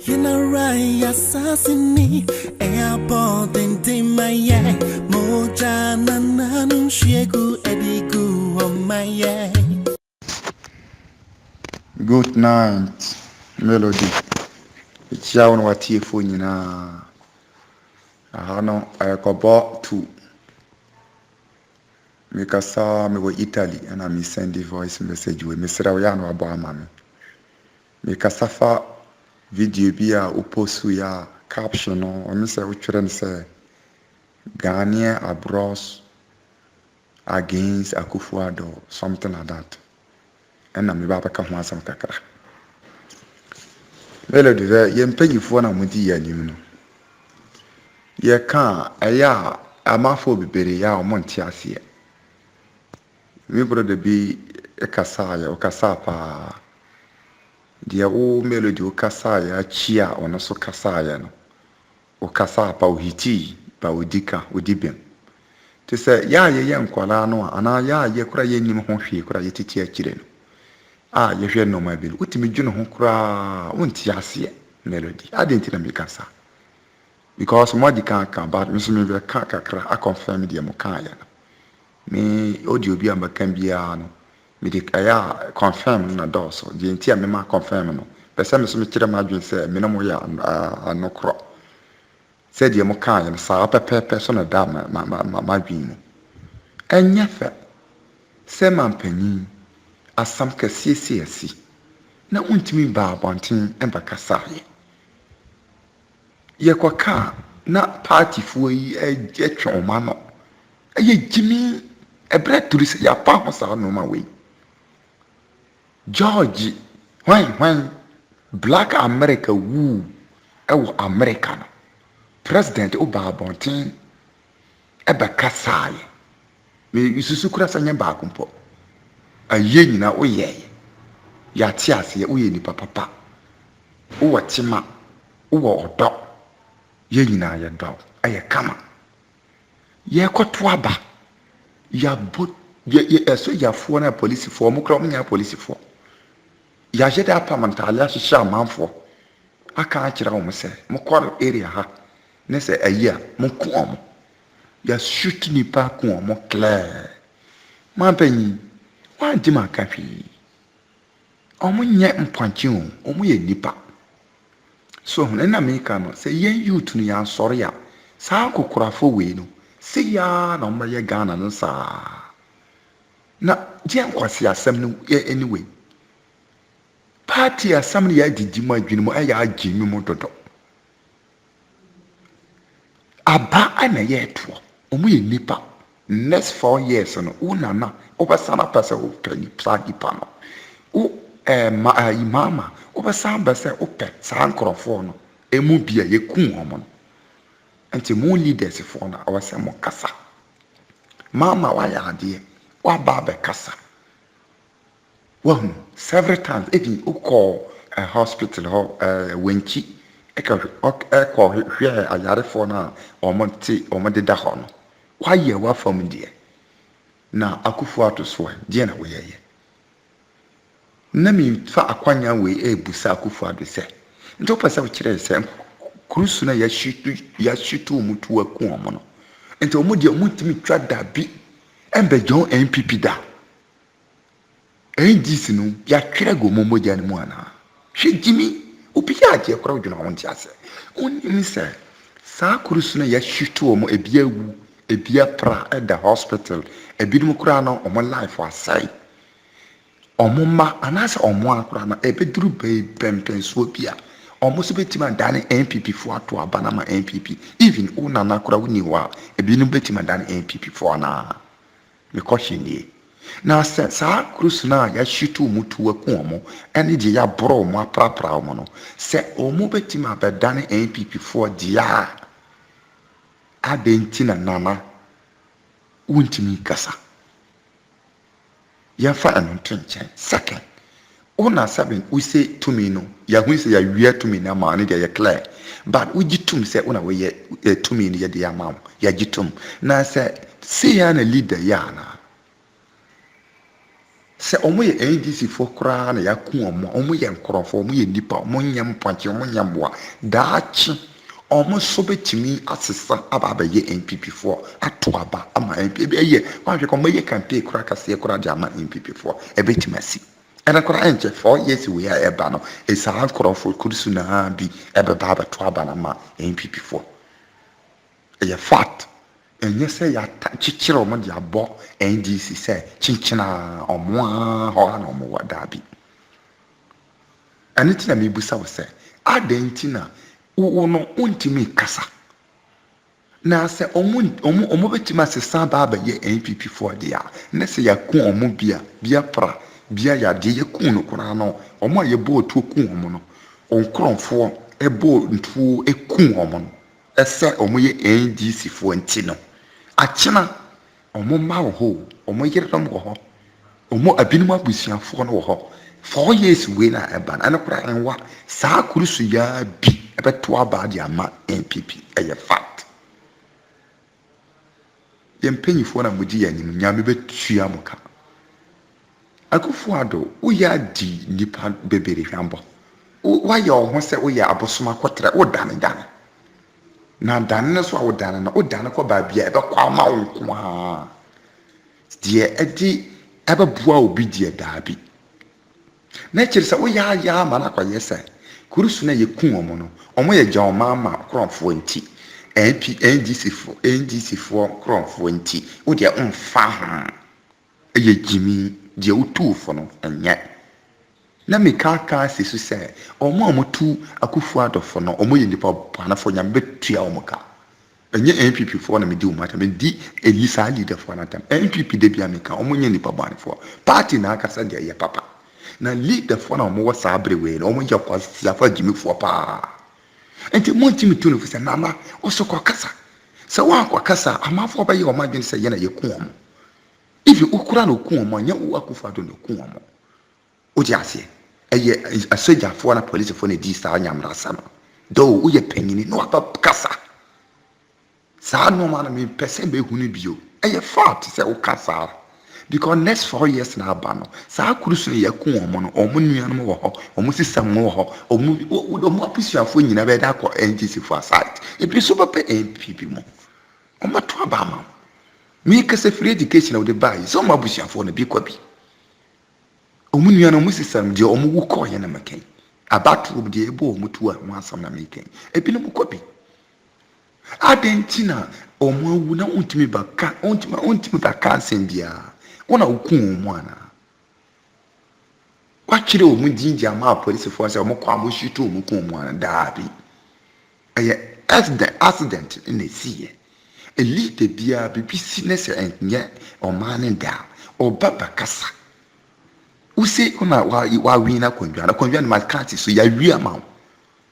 Yinarai assassini airport in my moja nananu shegu edigu on my Good night, Melody. It's ya on what you phone na. Ahano ayakobo to Mikasa me wo Italy and I send the voice message we Mr. Oyano abo amame. Mikasa fa video bi a upostu ya caption no o me say utwere say Ghanaian abroad against Akufo-Addo, something like that. And na me ba baka ho asam kakra. Melody ye mpanyifo na mudi ya nim no. Ye ka eya amafo bibere ya o monte ase. Me brother bi ekasa ya o kasa pa. Dia o Melody o kasa ya chia ono so kasa ya no. O kasa pa o hiti pa o dika o dibem. Te se ya ye nkwala no ana ya ye kura ye nim ho hwe kura ye titi akire no. Ye hwe no ma bi. Utimi dwene ho kura wonte ase Melody. Adenti na me kasa. Because more the can but me be can kakra I confirm the mo kan ya me audio bi am kan bia no me de aya confirm na do so the ntia me ma confirm no pese me so me kire ma dwen se me no mo ya anokro se de mo kan ya sa pepepe so na da ma dwen mu enya fa se man panyin asam kasiesi na untimi ba abonten embaka saye ye kwaka na party fo yi etwe oma no ye jimi ebre turisi ya pa ho sa no ma we George when black America wu ewo America no president oba bonten ebe kasai me isusu kura sanya ba kumpo aye nyina oyeye ya ti ase oye ni papa wo watima wo odo ye nyina ye do aye kama ye koto aba ya bo ye eso ya fo na police fo mo kra mo nya police fo ya jeda apartmentale ahihye amanfo aka akira wo se mo kor area ha ne se ayia mo ko mo ya shoot ni pa ko mo clear man panyi wan di maka hwi omo nye mpanchi o mo ye nipa so hune na me ka no se yen youth no ya sore ya sa kokorafo we no se ya na mo ye Ghana no sa na je nkwasi asem no anyway party asem no ya didi mu adwene mu aya agimi mu dodo aba ana ye to omo ye nipa next 4 years no una na obasana pese o pani plagi pano o mama obasan bese o pe san krofo no emu bia ye kun omo no enti mo leaders fo na awase mo kasa mama wa ya ade wa ba be kasa well several times even o call a hospital ho wenchi e call hwe ayare fo na omo de da ho no wa ye wa fam die na Akufo-Addo so die na wo ye na mi fa akwanya we ebusa Akufo-Addo se nto pasa wo kire se krusu na ya shitu mutu aku omo no nti omo de omo timi twa da bi embe John NPP da NDC no ya twere go momo ja ne mu ana hwe jimi obi ya je kora odwuna ho nti ase oni se sa krusu na ya shitu omo ebia wu ebia pra at the hospital ebidum kura no omo life asai omo ma anase omo akura na ebeduru be pempenso bia omo so betima dane NPP fo ato abana ma NPP even una na kura woni wa ebinum betima dane NPP fo na me caution ye na sa cruise na ya shitu mutu aku omo ene je ya bro omo aprapra omo no se omo betima be dane NPP fo dia adentina nana untimi kasa ya fa anonto nchen second una sabin we say to me no ya hu say ya wie to me na ma ne ya clear but we gitum say una we ye to me ne ya de ya ma ya gitum na say ya na leader ya na sɛ ɔmo yɛ NDC fo koraa na yaku ɔmo yɛ nkorɔfo ɔmo yɛ nipa ɔmo nyɛ mpɔnkye ɔmo nyɛ mboa daakye ɔmo so betumi asesa aba abɛyɛ NPP fo ato aba ama NPP ɛyɛ wahwɛ kɔ ɔmo yɛ campaign koraa kaseɛ koraa de ama NPP fo ɛbɛtumi asi ɛna koraa ɛnkyɛ 4 years wei a ɛba no ɛsaa nkorɔfo kurusu na bi ɛbɛba abɛto aba na ma NPP fo ɛyɛ fact ɛnyɛ sɛ yɛakyekyere ɔmo de abɔ NDC sɛ kyenkyena ɔmo a hɔ na ɔmo wɔ daabi ɛno nti na mebusa wo sɛ adɛn nti na wo no wontumi kasa na sɛ ɔmo bɛtumi asesa aba abɛyɛ NPP foɔ deɛ a na sɛ yɛako ɔmo bia pra bia yɛadeɛ yɛku no koraa no ɔmo a yɛbɔ otuo ku ɔmo no ɔnkorɔmfoɔ ɛbɔ ntuo ɛku ɔmo no ɛsɛ ɔmo yɛ NDC foɔ nti no akyena ɔmo mma wɔ hɔ ɔmo yerenom wɔ hɔ ɔmo abinom abusuafoɔ no wɔ hɔ 4 years wei na ɛba no ɛno koraa ɛnwa saa kurusu yaa bi ɛbɛto aba de ama NPP ɛyɛ fact yɛn mpanyinfoɔ na mo di yɛn anim nyame bɛtua mo ka Akufo-Addo woyɛ adi nipa bebere hwambɔ wayɛ wo ho sɛ woyɛ abosoma kɔtrɛ wodane na dane no so a wodane no wodane kɔ baabia ɛbɛkɔ ama wo nko a deɛ ɛde ɛbɛboa obi deɛ daabi na kyerɛ sɛ woyɛ ayɛ ama no akɔyɛ sɛ kurusu na yɛku ɔmo no ɔmo yɛ gya ɔma ama korɔmfoɔ nti NDC foɔ korɔmfoɔ nti wodeɛ mfa ho ɛyɛ gyimi deɛ wotuufo no ɛnyɛ na mekaka si so sɛ ɔmo a motu Akufo-Addo fo no ɔmo yɛ nipa panafo nyame bɛtua ɔmo ka ɛnyɛ NPP foɔ na medi ɔmo atam medi elisa leader foɔ na atam NPP de bia meka ɔmo nyɛ nipa banefoɔ party na akasa deɛ yɛ papa na leader foɔ na ɔmo wɔ saa bere wei no ɔmo yɛ kwasiafo gyimifoɔ paa enti mo ntimi tu no fo sɛ nana ɔso kɔ kasa sɛ wankɔ kasa amanfoɔ bɛyɛ ɔmo adwene sɛ yɛ na yɛku ɔmo ifi ukura no ku ɔmo nyɛ wo Akufo-Addo no ku ɔmo odi aseɛ ɛyɛ asogyafoɔ na policefoɔ na di saa nyamrasa no do woyɛ panyini na waba kasa saa noma na me pɛsɛ behu no bio ɛyɛ fact sɛ wo kasa because next 4 years na aba no saa kurusu na yɛku ɔmo no ɔmo nuanom wɔ hɔ ɔmo sisam wɔ hɔ ɔmo apusuafoɔ nyina bɛda akɔ NDC for aside ebi so bɛpɛ NPP mo ɔmo to aba ma me kasa free education of the buy so ɔmo abusuafoɔ na bi kɔ bi ɔmo nuanom ɔmo sisam deɛ ɔmo wu kɔɔ yɛ na mɛkɛn abato deɛ ɛbɔ ɔmo tu a ho asam na mɛkɛn ebi no mo kɔ bi adentina ɔmo awu na ontimi baka nsɛm biara wona woku ɔmo ana wakyerɛ ɔmo dinji ama policefoɔ sɛ ɔmo kɔ amo hwito ɔmo ku ɔmo ana daabi ɛyɛ accident na ɛsiyɛ elite biara bibi si ne sɛ ɛnyɛ ɔmaa ne da ɔba bakasa usi una wa wina konjwa na makati so ya wia ma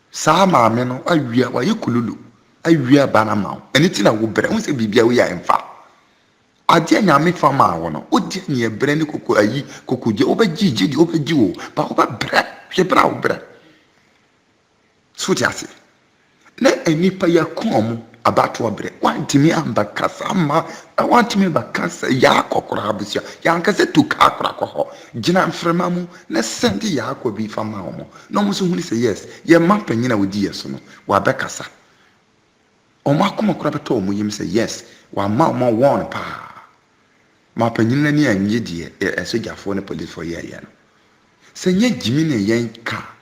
saa maame no awia wa yekululu awia bana ma eniti na wo brɛ unse bibia wo ya emfa ade nyame fa ma wo no odi ne brɛ ne koko ayi kokogye obagyi di obagyi wo ba oba brɛ hwe bra wo brɛ so ti ase na enipa ya kom abato brɛ wantimi amba kasa ma wantimi bakasa ya kokora abusia ya nkase tuka akora kɔ gina mfrema mu na sendi ya akɔ bi fa ma wo no mo so huni sɛ yes ye mapanyina wodi yeso no wa bekasa o makoma kora beto o yim sɛ yes wa ma mo won pa mapanyina ni anye die esogyafo ne policefoɔ yɛ no sɛ nye gimi ne yɛn ka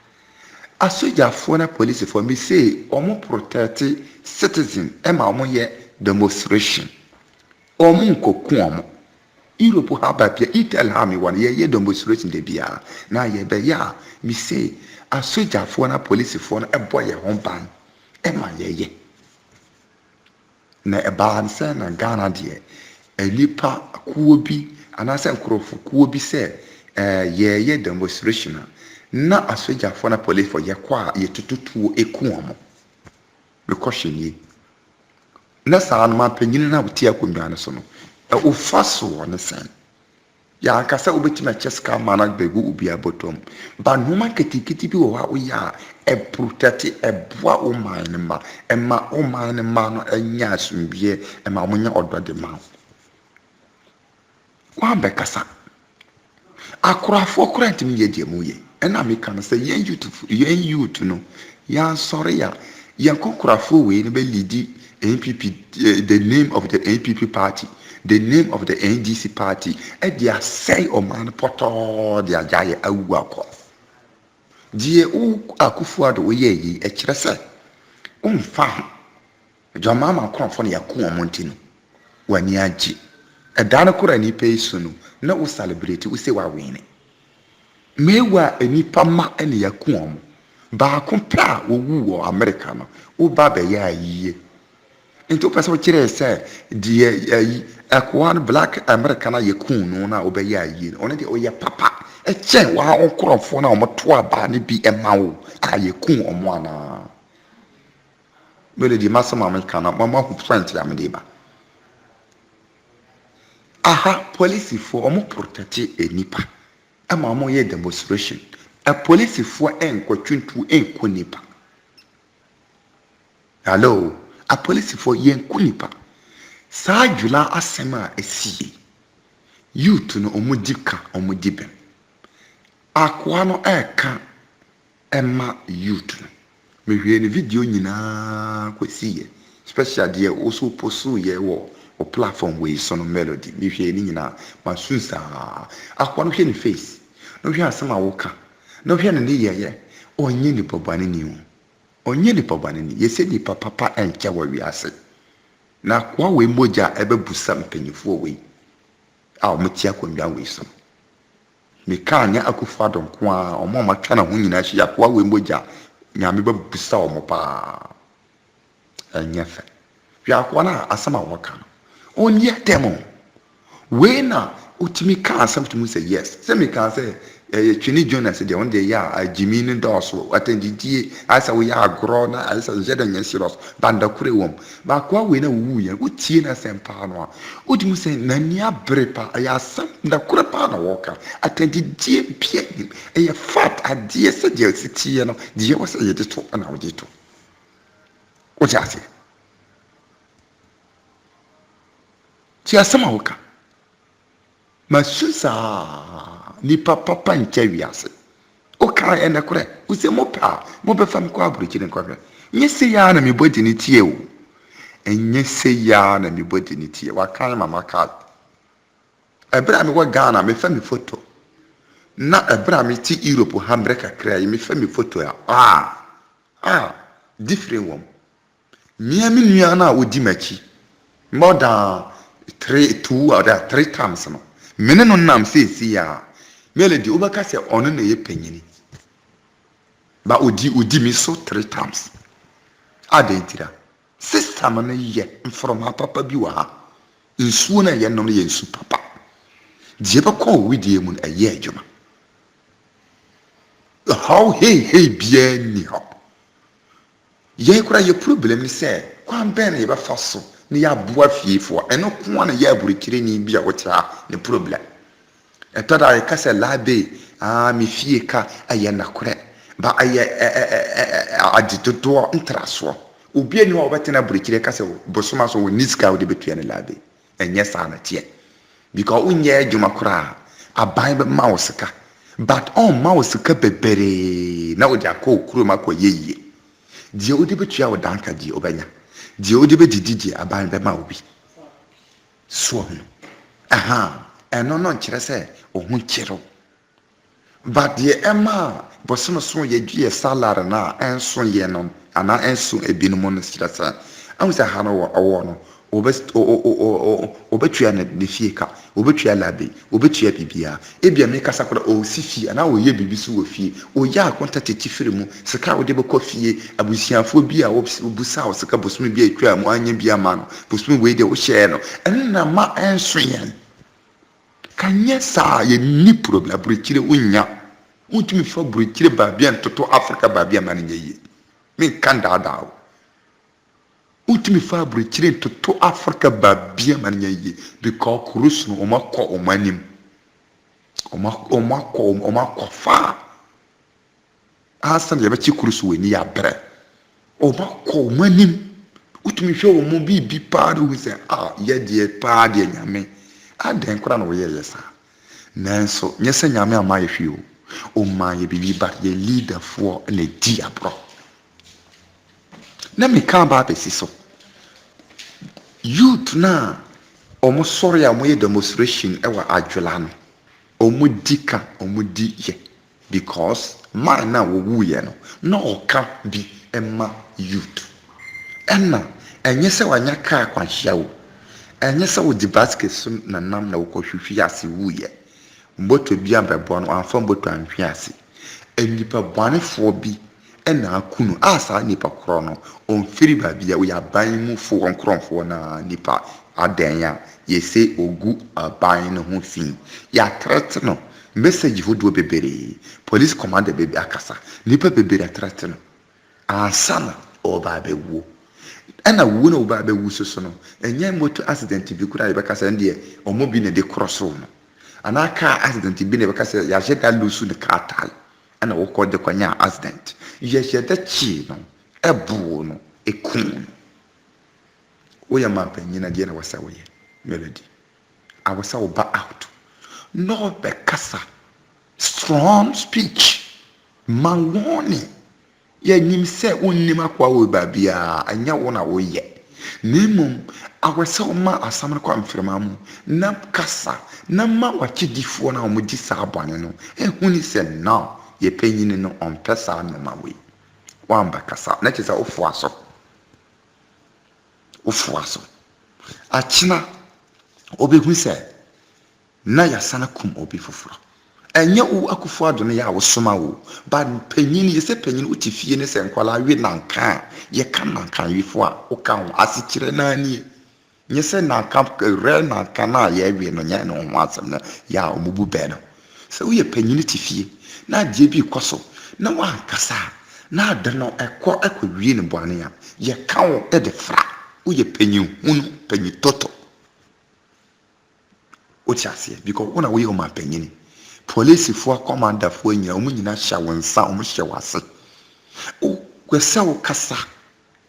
asogyafoɔ na policefoɔ me say ɔmo protect citizen ema ɔmo yɛ demonstration ɔmo nkoku ɔmo Europe haba pia Italy ha me won ye demonstration de bia na ye be ya me say asogyafoɔ na policefoɔ na ɛbɔ ye ho ban ema ye na ɛba nsa na Ghana de nipa kuo bi anase nkrofo kuo bi sɛ ye demonstration na asogyafoɔ na policefoɔ ye kwa ye tututuo eku ɔmo because ye na saa no ma panyin na wotia konwa no so no ufa so ne sen ya akasa obetima cheska mana begu ubi abotom ba noma ketikiti bi wo ha oya protect eboa o man ma ema o man ma no anya asumbie ema onya odode ma wa bekasa akorafo kora ntimi ye die mu ye ɛna meka no sɛ yɛn youth no yɛn sɔre ya yɛn kokorafo wei no bɛ lead NPP, the name of the NPP party, the name of the NDC party, and they are say o man poto they are jaya awu akɔ die u Akufo-Addo woyɛ yi ɛkyerɛ sɛ umfa jama ma kronfo no yakɔ wɔn ntino wani agye ɛda no kora nipa yi so no na wo celebrate wo se wa win mewa nipa ma ɛne yakɔ wɔn baako pɛ a wowu wɔ America no wo ba bɛ yɛ ayiye into person kire say die akwan black American na yakun no na obeye ayi no de oye papa e chen wa onkrofo na omoto aba ne bi emawo ayekun omo ana bele di masama American na mama hu front ya me de ba aha police for omo protect enipa ama omo ye demonstration a police for enkwatwuntu enkonipa hello a police for yen kunipa saa dwula asem a esie youth no omudika omudibem akwa no eka ema youth no mehwie ne video nyina kwesiye special dey also posu ye wo o platform we so no melody mehwie ni nyina masunsa akwa no hwe ne face no hwe asem a woka no hwe ne ye onye ni pobane ni o onye ni pobane ni yese ni papa enche wa wiase na kwa we moja ebebusa mpanyifo we a omutia kwandwa we so me ka anya Akufo-Addo nko a omo matwa na ho nyina hia kwa we moja nyame bebusa omo pa anya fa hwa kwa na asama woka no onye demo we na utimi ka asam tumu say yes say me ka say Twini Jonas de on de ya Jimmy ne doso atendidie asa we ya agro na asa jeda nya serious banda kure wom ba kwa we na wu ya utie na sempa no a odimu se nani abrepa ya sam da kure pa na woka atendidie pie e fat adie se de sitie no de wo se ye de to na wo de to o jase ti asama woka masusa ni papa nche wiase o kan ene kure o se mopa mo be fam kwa aburichi ne kwahwe nyese ya na me body ni tie o enyese ya na me body ni tie wa kan mama ka ebra me wa Ghana me fam photo na ebra me ti Europe hambre kakra me fam photo ya different one mia me nua na odi machi more than 3 times no mene no nam sesi ya melody obaka se ono na ye panyini ba odi mi so 3 times adentira sister no ye from papa bi wa ha nsuo na ye no ye nsu papa die ba ko widie mu aye adwuma how hey bia ni ho ye kura ye problem ni se kwan ben ye ba faso ni ya boa fiefo eno ko na ya burikire ni bia wotia ne problem etada e kase labe mi fie ka aye na kore ba aye aditoto ntraso obi ani wa obetena burikire kase bosoma so woni ska wo de betua ne labe enye sa na tie because unye adwuma kora aban be ma wosika but on ma wosika bebere na wo de akọ kuroma kọ yeye die wo de betua wo danka die obenya die odi be dididi aban be ma obi so no eno no nkyere se ohun kyero but the emma bosono so ye due salary na enso ye no ana enso ebinum no kyere se am se ha no owo no obetua ne fie ka obetua labe obetua bibia ebia me kasa kora o si fie ana o ye bibi so wo fie o ya akonta tetifiri mu sika wo de be kɔ fie abusiafo bi a wo busa wo sika bosumi bi atwa mu anya bi ama no bosumi we de wo hye no ɛne na ma enso yen kanye sa ye ni problem burikire unya untumi fa burikire ba bia ntoto Africa ba bia man nyeye me kanda dawo utimi fa burikire ntoto Africa ba bia man nyeye because kurus no omakọ omanim omakọ fa asan ye ba chi kurus we ni ya bre omakọ omanim utimi hwe o mo bi pa do we say ye de pa de nyame aden kora no ye yesa nanso nyɛ sɛ nyame ama yɛ hwee o ma yɛ bibi ba yɛ leader for na di abro na me kan ba besi so youth na omo sɔre a mo yɛ demonstration ɛwɔ adwola no omo di ka omo di yɛ because man na wo wu yɛ no na ɔka bi ɛma youth ɛna ɛnyɛ sɛ wanya kaa kwanhyia wo ɛnyɛ sɛ wo di basket so na nam na wokɔ hwehwe ase wu yɛ mboto bi ambɛbɔ no amfa mboto anhwe ase enipa bɔnefoɔ bi ɛna akunu asa nipa korɔ no onfiri baabi a wo yɛ ban mu fo nkrɔmfoɔ na nipa adan a yɛsɛ ogu aban no ho fi yɛatrɛte no message hodoɔ bebree police commander bebi akasa nipa bebree atrɛte no ansana ɔba abɛwuo ɛna wuo na ɔba abɛwu so no ɛnyɛ motor accident bi kura yɛbɛkasa ndeɛ ɔmo bi na de cross no ana car accident bi na yɛbɛkasa yɛahyɛ da lusu ne car tire ɛna wɔkɔ de kwanya accident yɛhyɛ da chi no ɛboo no ekun no woyɛ ma panyina deɛ na wɔsa woyɛ melody awɔsa wo ba out no bɛkasa strong speech man warning yɛnim sɛ wonnim akwa wo baabia anya wo na woyɛ nemom awɔsa wo ma asam no kwa mframa mu na kasa na ma wakyedifoɔ na wɔn di saa bɔne no ehuni sɛ no yɛ panyini no ɔmpɛ saa noma wei wamba kasa na kyerɛ sɛ wofoa so akyena obehu sɛ na yasana kum obi foforo ɛnyɛ wo akufo ado no yɛ a wosoma wo ba panyini yɛ sɛ panyini wote fie ne sɛ nkwala we nanka yɛ ka nanka wifo a woka ho asekyerɛ na ani nyɛ sɛ nanka rɛ nanka na yɛ we no nyɛ no ho asɛm na yɛ a omubu bɛ no sɛ woyɛ panyini te fie na agye bi kɔ so na wankasa na ade no ɛkɔ wie ne bɔne a yɛ ka wo de fra woyɛ panyin hunu panyin toto wote aseɛ because wona woyɛ ɔma panyini polisifoɔ commanderfoɔ nyina ɔmo nyina hyɛ wo nsa ɔmo hyɛ wo ase o kwɛsɛ wo kasa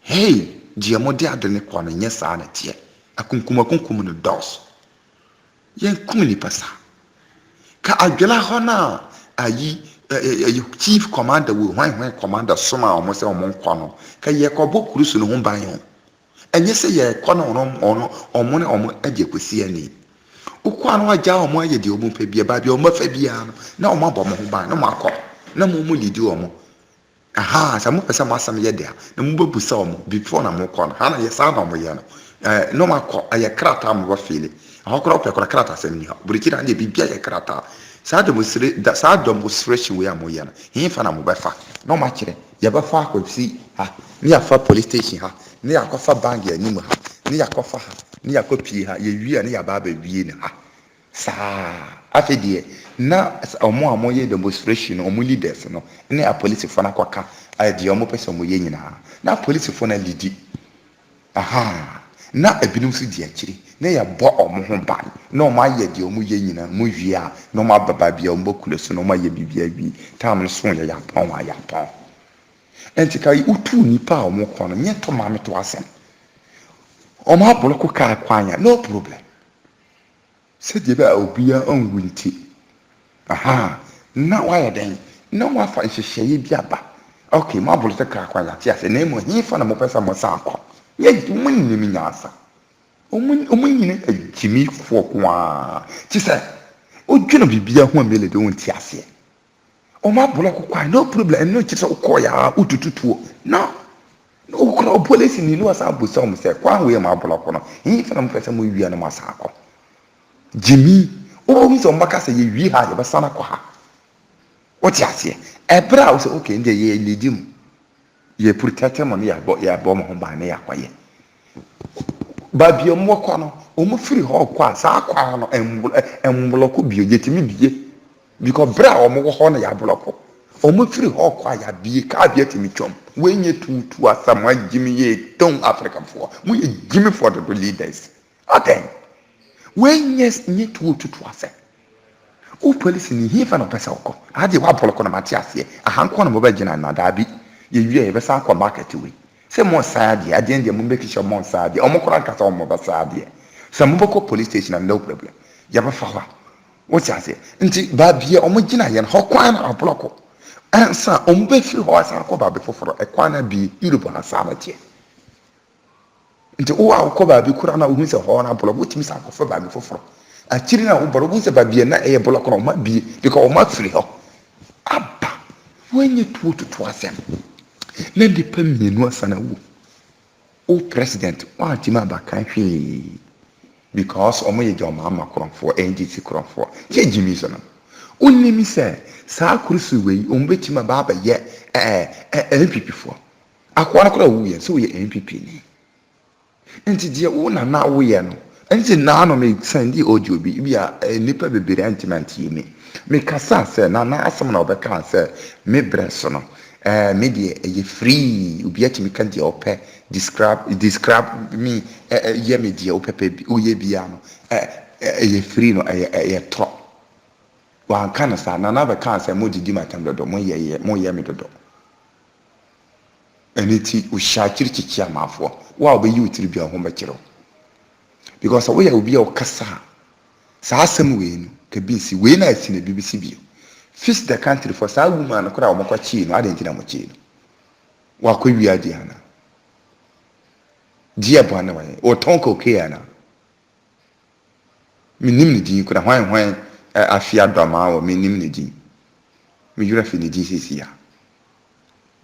hey deɛ mo de ade ne kɔ no nyɛ saa na teɛ akunkum no dɔs yɛnkum nipa saa ka adwela hɔ na ayi chief commander wo hwan commander soma ɔmo sɛ ɔmo nkɔ no ka yɛ kɔbɔ kurusu no ho ban ho ɛnyɛ sɛ yɛ kɔ no ɔmo ne ɔmo agye kwesi ani ukwa no agya ɔmo ayɛ deɛ ɔmo pɛ bia ba bia ɔmo fa bia no na ɔmo abɔ mo ho ban na mo akɔ na mo lidi ɔmo aha sɛ mo pɛ sɛ mo asɛm yɛ dea na mo bɛbu sɛ ɔmo before na mo kɔ no ha na yɛ saa na ɔmo yɛ no na mo akɔ ayɛ krataa mo bɛfeele ahokora pɛ kora krataa sɛm ni ha buriki na ne bibia yɛ krataa saa demonstration wei a mo yɛ no hefa na mo bɛfa na ɔmo akyerɛ yɛbɛfa akɔsi ha ne yɛafa police station ha ne yɛakɔfa bank anim ha ne yɛakɔfa ha ne yɛakɔpie ha yɛwie ne yɛaba abɛwie ne ha saa afei deɛ na ɔmo a moyɛ demonstration ɔmo leaders no ne apolisifoɔ no akɔka deɛ ɔmo pɛ sɛ ɔmo yɛ nyinaa na apolisifoɔ no alidi aha na ebinom nso di akyiri na yɛbɔ ɔmo ho ban na ɔmo ayɛ deɛ ɔmo yɛ nyinaa mo wie a na ɔmo ababa bia ɔmo bɛkula so na ɔmo ayɛ biribi awie tam no so yɛ yɛapɔn ɛnti ka utu nipa a ɔmo kɔ no nyɛ to maame to asɛm ɔmo aboloko kaa kwanya no problem sɛdeɛ bɛ a obia ɔnwu nti aha na wayɛ dɛn na wafa nhyehyɛeɛ bi aba okay mo aboloko kaa kwanya te ase na emu hefa na mo pɛ sɛ mo sa akɔ yɛ mo nim nyaasa ɔmo nyina agyimi foɔ kwaa te sɛ odwene bibia ho a melede wo nti aseɛ ɔmo aboloko kwanya no problem ɛno kyerɛ sɛ wokɔ ya utututuo no okura police ni no asa abusa mo sɛ kwa we ma aboloko no hefa na mo pɛ sɛ mo wia na mo asa akɔ jimi obi sɛ ɔmbaka sɛ yɛ wi ha yɛbɛsa na kɔ ha wote aseɛ ɛbrɛ a wo sɛ okay ndeɛ yɛ ledim yɛ protect mo ne yɛabɔ mo ho ban ne yɛakɔyɛ baabi ɔmo kɔ no ɔmo firi hɔ kɔ a saa kɔ no ɛmboloko bio yɛtumi bie because brɛ a ɔmo wɔ hɔ no yɛaboloko ɔmo firi hɔ kɔ a yɛabie kaa bia tumi twam wɔnyɛ tutu asam agyimi yɛ tɔn africafoɔ mo yɛ gyimi for the leaders okay wɔnyɛ tutu asɛ o police ni hefa na pɛsɛ ɔkɔ ade waboloko na mate aseɛ ahankɔ na mo bɛgyina na daabi yɛwie yɛbɛsa akɔ market wei sɛ mo saa deɛ adeɛ deɛ mo make sure mo saa deɛ ɔmo kora nkasa ɔmo bɛsaa deɛ sɛ mo bɛkɔ police station and no problem yɛbɛfa hɔ What's that? Nti baabie omo gina ye ho kwan na abloko ansa omo be fi ho asa ko baabe foforo e kwan na bi Europe na sa matie nti wo a ko baabe kura na ohun se ho na abloko timi sa ko fa baabe foforo akiri na wo boro wo se baabie na e bloko no ma bi because o ma firi ho aba wenye tuo tutu asem na de pa mienu asa na wo o president wa tima ba kan hwe because omo ye joma ama kronfo NGC kronfo ye jimi so no onimi se saa kurusu wei ombetima ba ba ye NPP fo akwa na kora wo ye so ye NPP ni enti die wo na wo ye no enti na no me sandi audio bi a nipa bebere antimanti me kasa se na asem na obeka se me breso no me die ye free obi atimi kan die opɛ describe me ye me die opɛ bi o ye bia no ye free no ye tro wa kan sa na be kan se mo didi matam dodo mo ye me dodo eniti o sha kirkichi amafo wa obe yi utiri bia ho be kiro because we ya obi o kasa sa asem we no ka bi si we na asi na BBC bio fix the country for sa woman kora o mokwa chi no ade ntina mo chi no wa ko wi ade ana dia bo ana wa o tonko ke ana minim ni din kora hwan afia doma o minim ni din mi yura fi ni din sisia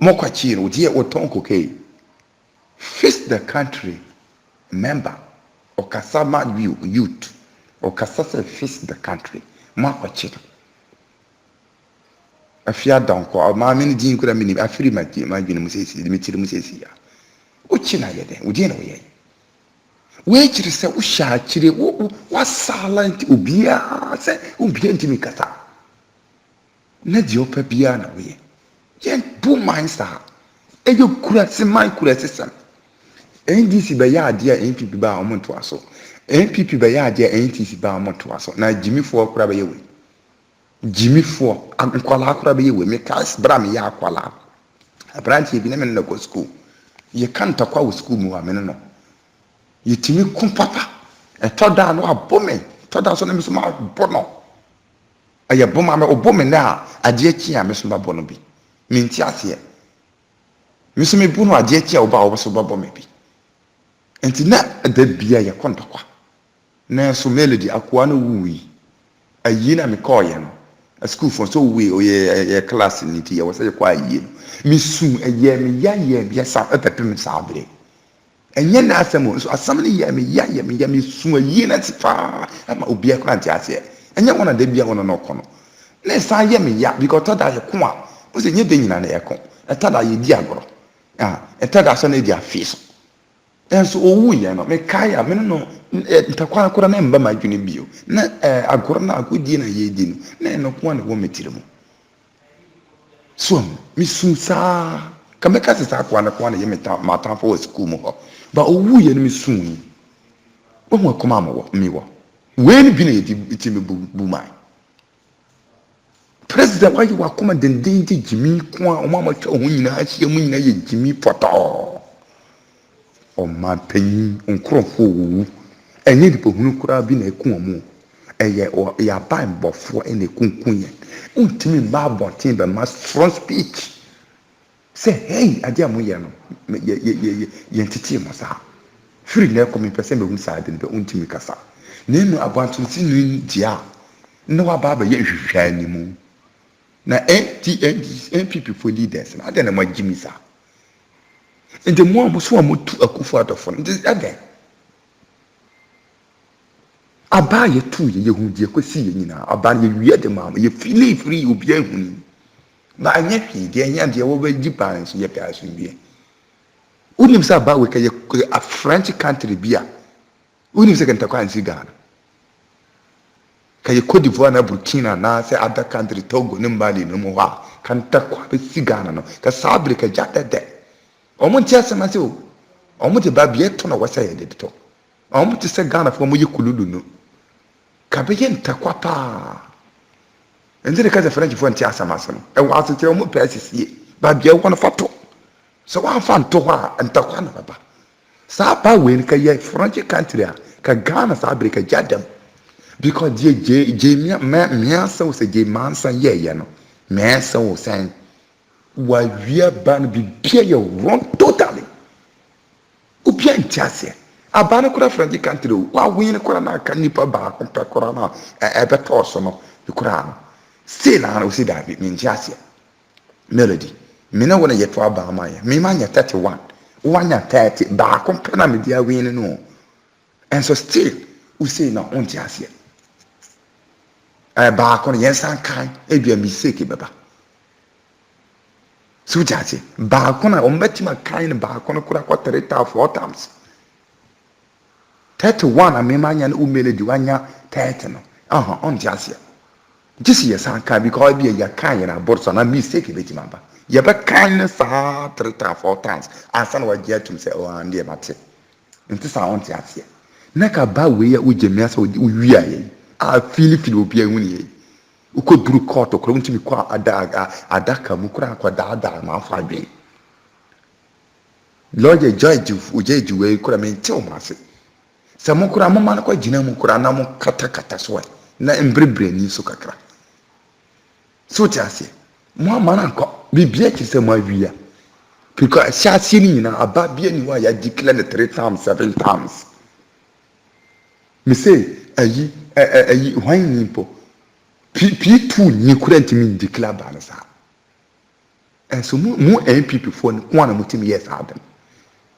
mokwa chi no dia o tonko ke fix the country member o kasama youth o kasasa fix the country mokwa chi afia danko ma mini din kura mini afiri ma gini musesi limitiri musesi ya uchi na yede udi na oye we kire se wo sha kire wo silent obia se obia ntimi kasa na di opa bia na we ye bu mindsa eyo kura se mai kura se sam NDC ba ya ade a NPP ba omonto aso NPP ba ya ade a NTC ba omonto aso na Jimmy fo kura ba ye we Jimmy fo ankwala akora be yewe me kas bra me ya akwala abranti bi na me no go school ye kanta kwa wo school mu wa me no ye timi kun papa e toda no abome toda so na me so ma bono aye boma me obome na ade aki a me so ba bono bi me nti ase me so me bunu ade aki a wo ba wo so ba bome bi enti na da bia ye konta kwa na so melody akwa no wuwi ayi na me call ye no a school for so we o ye class ni ti ye wo say kwa yi mi sun ye mi ya bi sa pepem sa abre enye na asem so asam ni ye mi sun yi na ti fa ama obi e kwa nti ase enye wona da bia wona no kono na sa ye mi ya because tada ye ko a o se nye de nyina na ye ko tada ye di agoro tada so na di afiso enso owu ye no me kai a me no ntakwa akora na mba madwene bio na agoro na agodi na ye di no na eno ko na wo metire mu so mi sunsa kameka se sa kwa na ye meta mata for school mu ho ba owu ye no mi sun wo mo koma mo mi wo we ni bi na ye ti me bu mai president wa yi wa koma denden ti Jimmy ko a o ma twa ho nyina ahia mu nyina ye Jimmy poto o ma panyin nkrofo wu enye di pohunu kura bi na eku omo eye ya ba mbofo ene kunkun ye untimi ba abontin ba ma strong speech say hey ade amu ye no ye ntiti mo sa free na ko mi pese be hu sa ade be untimi kasa na enu abantu ti nu dia no wa ba ye hwehwa ni mu na NPP for leaders na ade na ma Jimmy sa ende mo amuso amutu akufo adofo ndi ade aba ye tu ye hu die kwesi ye nyina aba ye wie de ma ye free obi ahuni na anya hwi de anya de wo ba gipa nso ye pa so bie unim sa ba we ka ye a French country bia unim se kan ta kwa nsi Ghana ka ye Cote d'Ivoire na Burkina na se other country Togo ne Mali no mo wa kan ta kwa be si Ghana no ka sabre ka jada de omo ntia sema se o omo te ba bie to na wasa ye de to omo te se Ghana fo mo ye kululu no ka be ye ntakwa pa enzere ka ze French fo ntia sema se no e wa se te omo pe sisi ba bie wo na fato so wa fa nto ho ntakwa na baba sa ba we ka ye French country a ka Ghana sabre ka jadam because je me asa wo se je mansa ye no me asa wo san wa wia ban bi bia ye wrong totally obia ntiase abana kura franji country wa win kura na ka nipa ba ko pe kura na ebe to so no kura no say na o si da bi ntiase melody me na wona ye to aba ma ya me ma nya 31 wanya 30 ba ko pe na me dia win no and so still we say na on ntiase ba ko yen san kan e bia mistake beba so jase ba ko na o metima kan ba ko no kura ko 3 times 31 amemanya na umele di wanya 30 no on jase jisi ya san kan because bia ya kan ya na borso na mistake be timamba ya ba kan na sa 3 times asan wa gia tum say o ande mate nti sa on jase na ka ba we ya ujemia sa wi aye a fili obi ehun ye ukoduru court okro ntimi kwa adaka mu kura kwa daada ma afa adwen lawyer judge ujeji we kura me nti o mase sa mu kura mo man kwa gina mu kura na mu kata so na embrebre ni so kakra so tiase mo amana ko bibia ti se mo awia because shaasi ni na aba bia ni wa ya declare 3 times 7 times me say ayi hwan ni po P2 ni kura ntimi declare ba na sa so mu NPP for no kwa na mutimi yes adam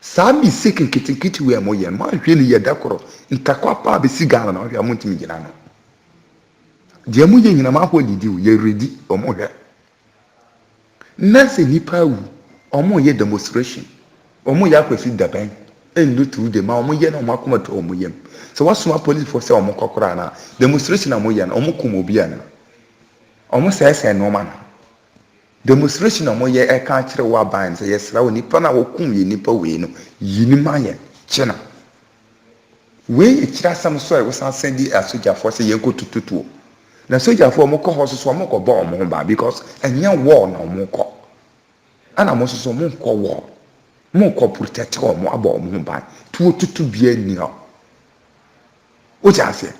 sa mi sekin kitikiti we mo yen ma hwe ni ye dakoro ntakwa pa be sigana na hwe mutimi gina no de mu ye nyina ma ho didi ye ready omo hwe na se nipa wu omo ye demonstration omo ya kwafi daban endo tu de ma omo ye na omo akoma to omo yem so wasoma police for say omo kokora na demonstration na mo ye na omo komo bia na omo say no man demonstration na mo ye e ka kire wa ban say yesra wo nipa na wo kum ye nipa we no yini ma ye chena we e kira sam so e wo san sendi asoja for say ye ko tututuo na soja for omo ko ho so omo ko ba omo ba because enya war na omo ko ana mo so mo ko war mo ko protect omo aba omo ba tuo tutu bia ni ho o ja se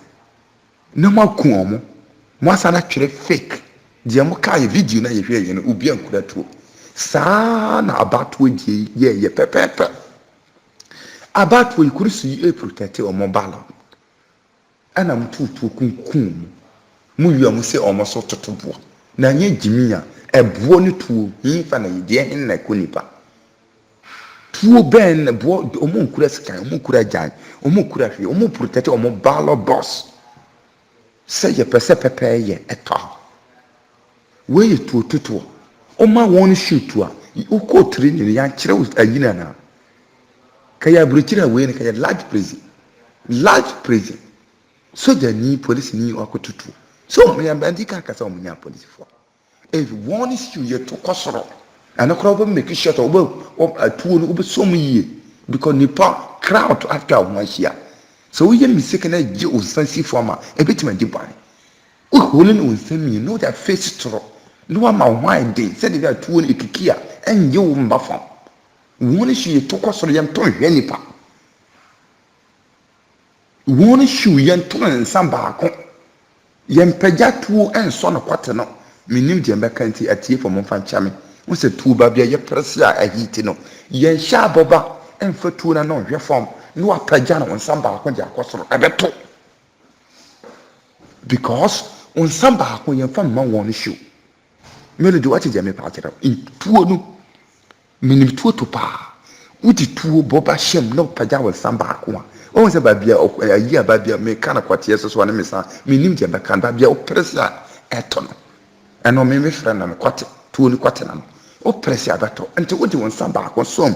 na ma ku omo mo asana twere fake dia mo kai video na ye hwe ye no obi ankura tuo saa na abatuo die ye pepepe abatuo ikurusu yi protect omo balo ana mtutu kunkum mu wi amu se omo so totobo na nye jimia ebo ne tuo hinfa na ye die hin na konipa tuo ben bo omo nkura sika omo nkura jan omo nkura hwe omo protect omo balo boss se ye pese pepe ye eto we tuo tutuo oma won shoot a uko training ya kire ayina na kaya burukira we ne kaya large prison soja ni police ni akotutu so me ambandi ka kasa o munya police for if one issue you to kosoro and okro make sure to atuo no so mu yie because nipa crowd after one here so we am mistake na je o sansi forma e betima je ban o holen o nsami you know that face tro no ama why dey said that atuo no ekikia enye wo mba fam one issue you to kosoro yam to hwe nipa one issue yam to nsamba akon yam pagya tuo enso no kwate no minim de mbeka nti atie fo mo fa nchame wo se tuo ba bia ye press a ahiti no yen sha boba emfa tuo na no hwe fam no apagya no nsamba akon de akosoro ebeto because nsamba akon yam fa ma one issue mele de wati jame pa kira tuo no minim tuo to pa wuti tuo boba shem no pagya wo nsamba akon o se ba bia ayi ba bia me kana kwate so na me sa minim de mbeka ba bia o press a eto no eno me friend na me kwate tuo ni kwate na no o press abato enti wo di won samba akon som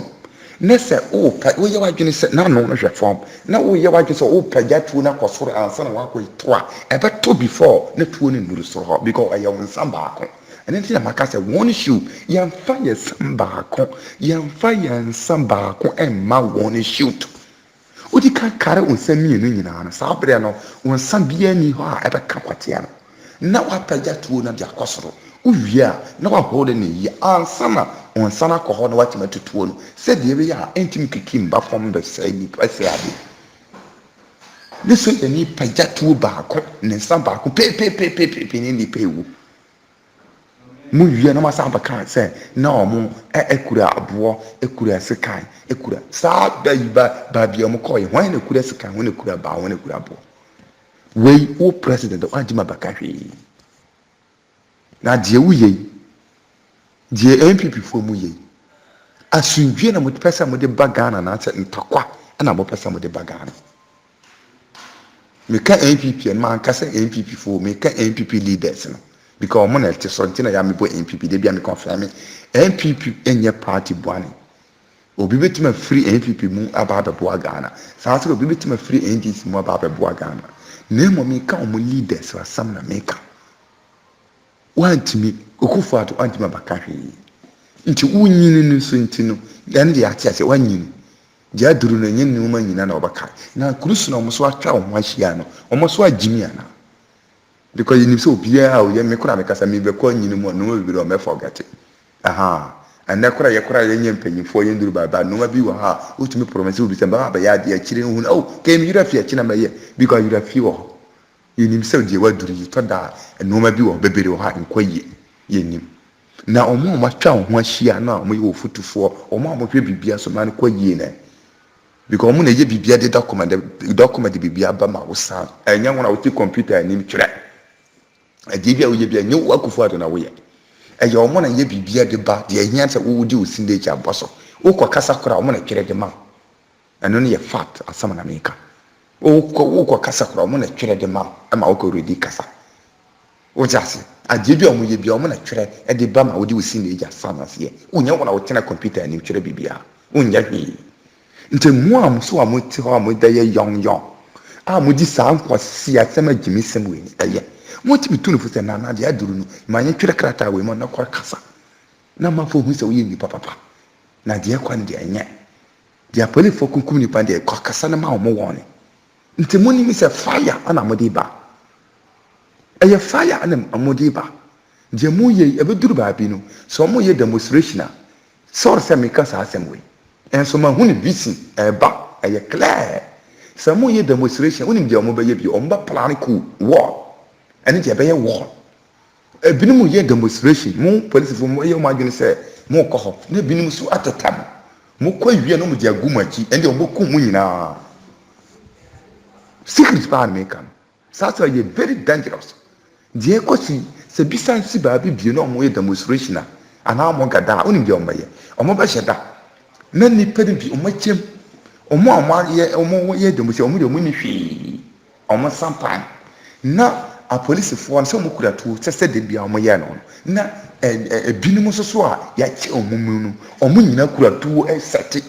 ne se o pa wo ye wadwene se na no hwe form na wo ye wadwene se o pagya tuo na kwosoro ansa na wa ko to a ebeto before na tuo ni nduru so ho because aye won samba akon ene ti na maka se one shoe yan fa ye samba akon yan fa yan samba akon emma one shoot odi ka kare onsa mienu nyina na sa bre no onsa bia ni ho a ebe ka kwate no na wapagya tuo na de akosoro uwia na wahode ne yi ansa na onsa na koho na watima tutuo no se de be ya entimi kikim ba fom be sai ni pese ade ne so yɛ ni pagya tuo baako ne nsa baako pepepepepe ne nipa ewu mu wie na ma sa bɛka sɛ na ɔmo ekura aboɔ ekura sekan ekura saa baabi a ɔmo kɔɔ yɛ wɔn na ekura sekan wɔn na ekura baa wɔn na ekura aboɔ wei wo president wɔn agye ma bɛka hwee na deɛ wuyɛ yi deɛ npp foɔ mu yɛ yi asundue na mo pɛ sɛ mo de ba ghana na sɛ ntakwa ɛna mo pɛ sɛ mo de ba ghana meka npp no ma nkasa npp foɔ meka npp leaders no because ọmọ na ẹtì sọ ntí na yà mí bọ npp de bi à mi confirm mi npp ẹnyẹ party buani obi bẹ tuma firi npp mu aba abẹboa ghana saa sẹ obi bẹ tuma firi ndc mu aba abẹboa ghana na emu mi ka ọmọ leaders asam na mi ka wantumi okufo ato wantumi abaka hwee nti wunyini no so nti no ẹni de ate ase wanyini gye aduru na enye nnuma nyina na ọbaka na kurusu na ọmọ so atwa ọmọ ahyia no ọmọ so agyimi ana. Because you so biya o ye me kura me kasa me be ko nyini mu no be o me forget and na kura ye nye mpanyifo ye nduru baba no bi wa ha o tumi promise o bi se ba ya de akire hu o ke mi yura fi akina ma ye because yura fi wo you nim so de waduru yi to da no ma bi wo bebere wo ha nkwaye ye nim na omo ma twa ho ahia na omo ye ofutufo omo hwe bibia so ma ne kwaye na because omo na ye bibia de document bibia ba ma wo sa enya wona wo ti computer anim twere adibia wo ye bia nyu akufo ado na wo ye eye omo na ye bibia de ba de ehia se wo di osinde cha boso wo kwa kasa kora omo na twere de ma eno ne ye fact asama na meka wo kwa kasa kora omo na twere de ma ama wo ko redi kasa wo jase adibia omo ye bia omo na twere e de ba ma wo di osinde cha sama se ye unya wona wo tena computer ni twere bibia unya hwi nte mu am so amoti ho amoda ye young amodi sa nkwasi asema gimi sem we eye mo ti bitunu fo se na de aduru no ma nye twere krata we mo na kwa kasa na ma fo hu se wo ye ni papa na de kwa de enye de apole fo kunkum ni pa de kwa kasa na ma mo woni nti mo ni mi se fire ana mo de ba eye fire ana mo de ba de mo ye e be duru ba bi no so mo ye demonstration so se me kasa asem we enso ma hu ni bisi eba eye clear se mo ye demonstration unim de mo be ye bi o mba plan ku war ene je be ye war ebinim ye demonstration mo police fo mo ye mo adwene se mo ko ho na ebinim so atatam mo kwa wie no mo de agumachi ende o boku mu nyina secret pa me kan sasa ye very dangerous die ko si se bisan si ba bi no mo ye demonstration ana mo gada unim de o mba ye o mo ba sheda na ni pedi bi o mo chem omo ye demonstration omo de omo ni hwi omo sampan na a police fo so mo kura to sese de bia omo ye no na ebinim so a ya che omo mu no omo nyina kura to sete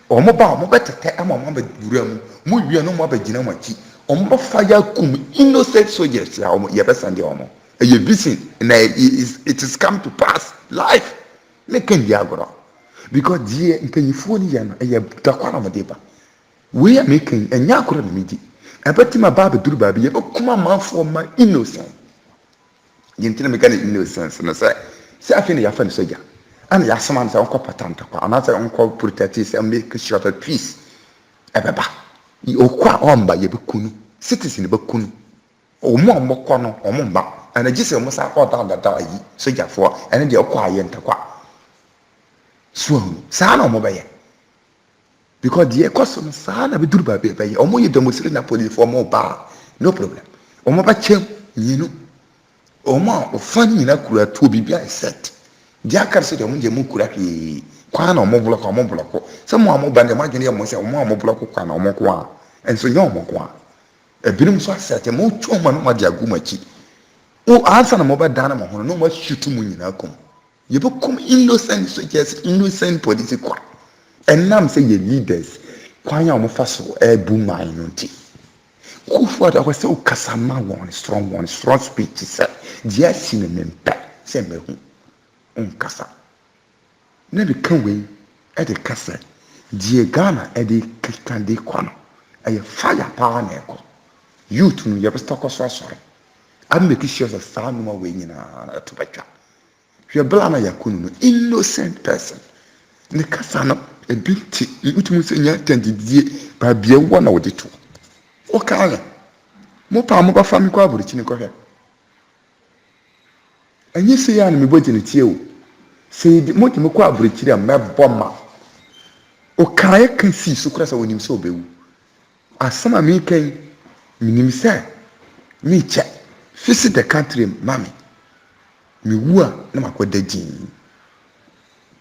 omo ba omo betete ama omo ba bura mu wie no mo ba gina mo achi omo ba fire kum innocent soldiers ya omo ye besande omo ye bisin na it is come to pass life make can dia agoro because die mpanyifo ni ya no ye takwana mo de ba we are making enya akoro na medi abatima ba beduru ba bi ye kuma manfo ma innocent yentina meka na innocence no say afi ne ya fa ne soja ana ya sama na onko patanta kwa ana say onko protect say make sure that peace ebeba okwa omba ye bekunu citizen bekunu omo omokọ no omo mba ana gise omo sa order da yi soja fo ene de okwa ye ntakwa so sa na omo be ye because the custom sana be duru ba be ye omo ye demonstrate na police for mo ba no problem omo ba chem yinu omo ofan nyina kura to bibia set dia kar se de omo je mu kura hwe kwa na omo block se mo omo ba de ma gene omo se omo block kwa na omo kwa enso nye omo kwa ebinim so set mo twa omo no ma dia gumachi o ansa na mo ba dana mo hono no ma shutu mu nyina kom ye be kom innocent so just innocent police kwa enam say ye leaders kwanya omo faso ebu man no nti kufu da kwese ukasama one strong speech say dia sine mempa say mehu unkasa na be kan we e de kasa die Ghana e de kikande kwano e fire power na eko youth no ye be stoko so asore am make sure that sa no we nyina to betwa hwe bla na yakunu no innocent person ne kasa no ebinti utumu se nya tandidie ba bia wo na wode to o ka mo pa mo ba fa mi kwa aburichi ni kohwe enye se ya na me bodi ne tie o se mo ti mo kwa aburichi am mebo ma o ka ya kan si so kura sa wonim se obewu asama mi kan minim se mi che visit the country mami mi wu a na makoda jin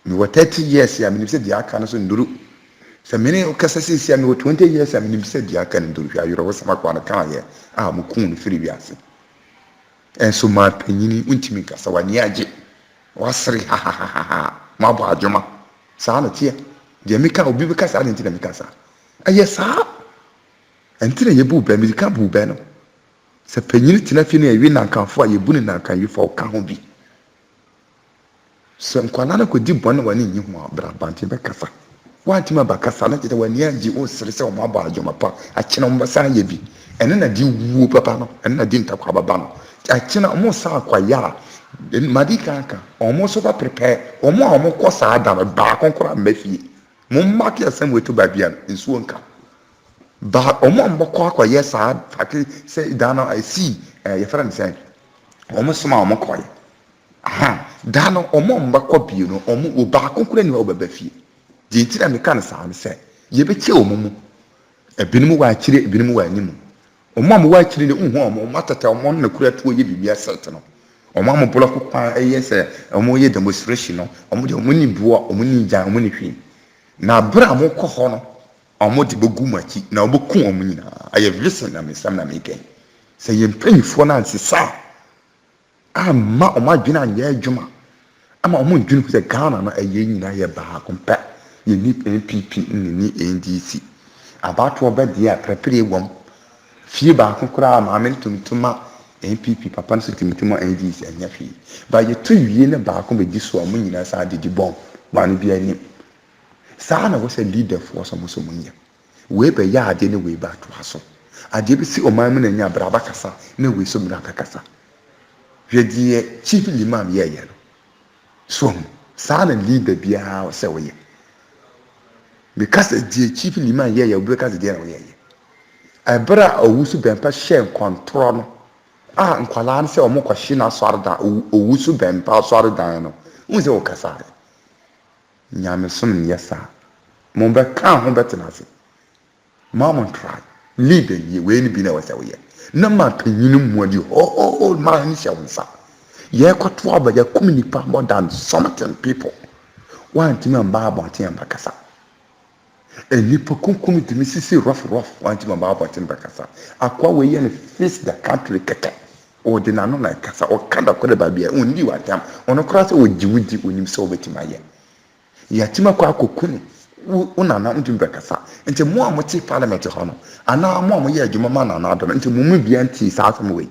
mi wa 30 years ya minim se dia aka no so nduru se mene o kasa sisi ya mi wa 20 years ya minim se dia aka no nduru ya yoro sama kwa na kan ye a mo kun firi wiase enso ma panyini untimi kasa wani age wasri ha ha ha ha ma bo adwuma saa na tie de mi ka obi be kasa de ntina mi kasa aye saa entina ye bu ba mi ka bu ba no se panyini tina fi na ewi na kanfo a ye bu ni na kan wi fo ka ho bi so nkwala na ko di bon wani nyi ho abra bante be kasa wantima ba kasa na tete wani age o sere se o ma bo adwuma pa a kina mo sa ye bi ene na di wuo papa no ene na di ntakwa baba no akina omo sa akwaya madika aka omo so ba prepare omo ko sa ada ba konkora mafie mo make asem wetu ba bia nsuo nka ba omo mboko akwaya sa fati se dano I see ye friend say omo soma omo koye aha dano omo mbako bi no omo oba konkora ni oba ba fie di ntira me kan sa am say ye be che omo mu ebinumu wa akire ebinumu wa animu omo wa akire ne unhu omo matata omo na kura tuo ye bibia set no omo block kwa eye se omo ye demonstration no omo de omo ni buo omo ni jan omo ni hwi na bra mo kɔ hɔ no omo de bogu machi na obo ku omo nyina aye visa na mesam na meken se ye mpanyifo na nsesa ama omo adwena anye adwuma ama omo ndwunu se Ghana no aye nyina ye ba kompa ye ni NPP ni NDC abato ba dia prepare wom fie ba kokora ma me tumtuma NPP papa no tumtuma NDC anya fie ba ye to wie ne ba ko be di so omo nyina sa de di bom ba no bia ni saa na wo se leader for so mo so munya we be ya ade ne we ba to aso ade bi si o man mu na nya braba kasa na we so mra kasa hwe die chief imam ye ye no so saa na leader bia o se wo ye because die chief imam ye ye because die na wo ye abra owusu bempa hye control no nkwala no se o mo kwahye na swarda owusu bempa swarda no un se o kasa nyame som ne yesa mo be kan ho betena se mama try leader ye we ni bi na wasa we na ma panyinu muadi ma ni sha wonsa ye kwato aba ya community more than something people want me amba about him bakasa enipa kunkum timi sisi rough want me amba about him bakasa akwa we ye face the country keke o de na no na kasa o kada ko de ba bia undi watam ono kra se o jiwudi onim se obetima ye yatima kwa kokunu una na ndum bekasa nti mo a mo ti parliament ho no ana mo a mo ye adwuma ma na na do nti mo mu bia nti sa asem we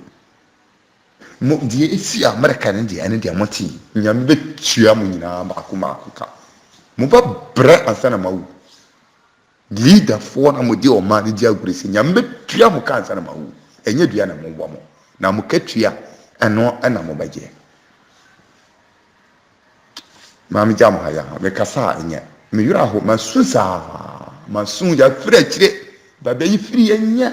mo die esi America ne die ene die mo ti nyame betua mo nyina ba kuma ka mo ba bre ansana mawu leader for na mo die o ma ne die aguresi nyame betua mo ka ansana mawu enye dua na mo wo mo na mo katua eno na mo baje mami jam haya me kasa enye me yura ho masusa masun ya fira kire ba be yi firi enye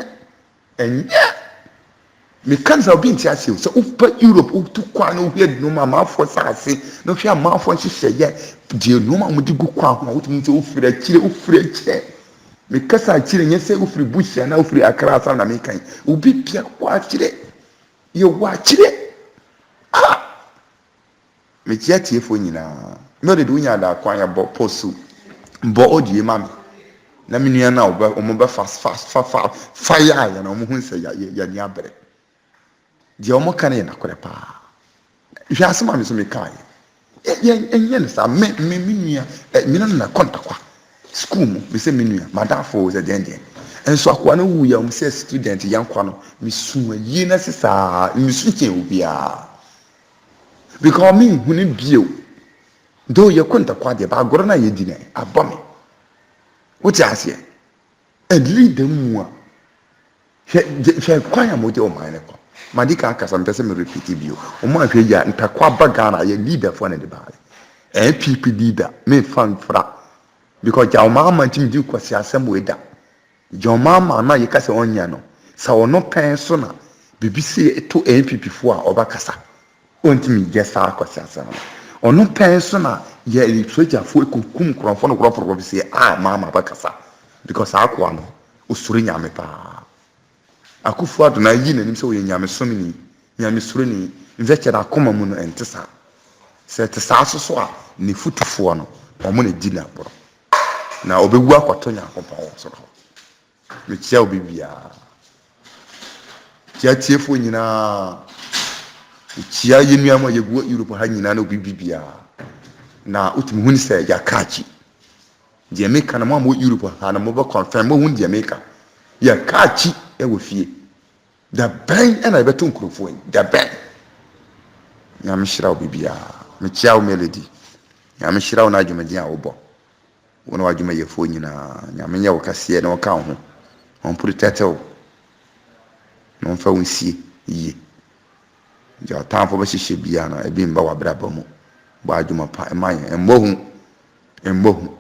me kanza obi nti ase so upa Europe utu kwa no hwe no ma afọ sase no hwe ma afọ nhyehyɛ ye die no ma mudi gu kwa ho utu nti ufira kire me kasa kire nye se ufiri bushia na ufiri akra asa na me kan obi pia kwa kire ye wa kire me tia tie fo nyina me de dunya da kwan ya bo posu bo odie mami na me nua na omo be fast fire ya na omo hu nse ya ni abere die omo kan na kore pa hwa asema me so me kai enye ne sa me nua me na kontakwa school mu me se me nua madafo ze den enso akwa na wu ya omo se student yankwa no me su yi na sisa me su che obia because me huni bio do ye konta kwa de ba goro na ye dine abome wuti ase e leader mu a she kwanya mo de o man ko madika akasa mpese me repeat bio o ma hwe ya ntakwa bagana ye leader for na de ba NPP leader me fan fra because ja o ma man tim di kwasi asem we da ja o ma na ye kase onya no sa ono pen so na bibi se to NPP fo a obakasa ontimi gesa akwasi asana ono pen so na ye soja fo ekukum kronfo no kronfo bi se mama bakasa because akwa no usuri nyame pa akufo adona yi nanim se wo nyame somni nyame suro ni nveche na akoma mu no entesa se te sa so a ne futufo no omo na di na boro na obegu akwato nyankopon wo so me chia obibia chia tiefo nyina chia yenuama yegu Europe ha nyina na obibia na utumi huni se ya kachi Jamaica na mo Europe ha na mo ba confirm mo hun Jamaica ya kachi e wo fie da ben na beto nkrofo da ben nyame shira obibia me chia o melody nyame shira o na adwumadi a wo bo wona wadwuma yefo nyina nyame nya wo kase na wo ka ho on protect o no fa wonsie yi ja tamfo ba hihye bia na ebi mba wa braba mu ba adwuma pa eman embohu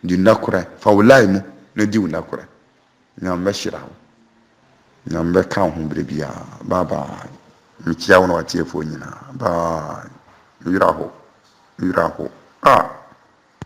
di nakora fa wolai mu na di nakora nyame shira ho nyame ka ho brebia baba mikia wona watiefo nyina ba yiraho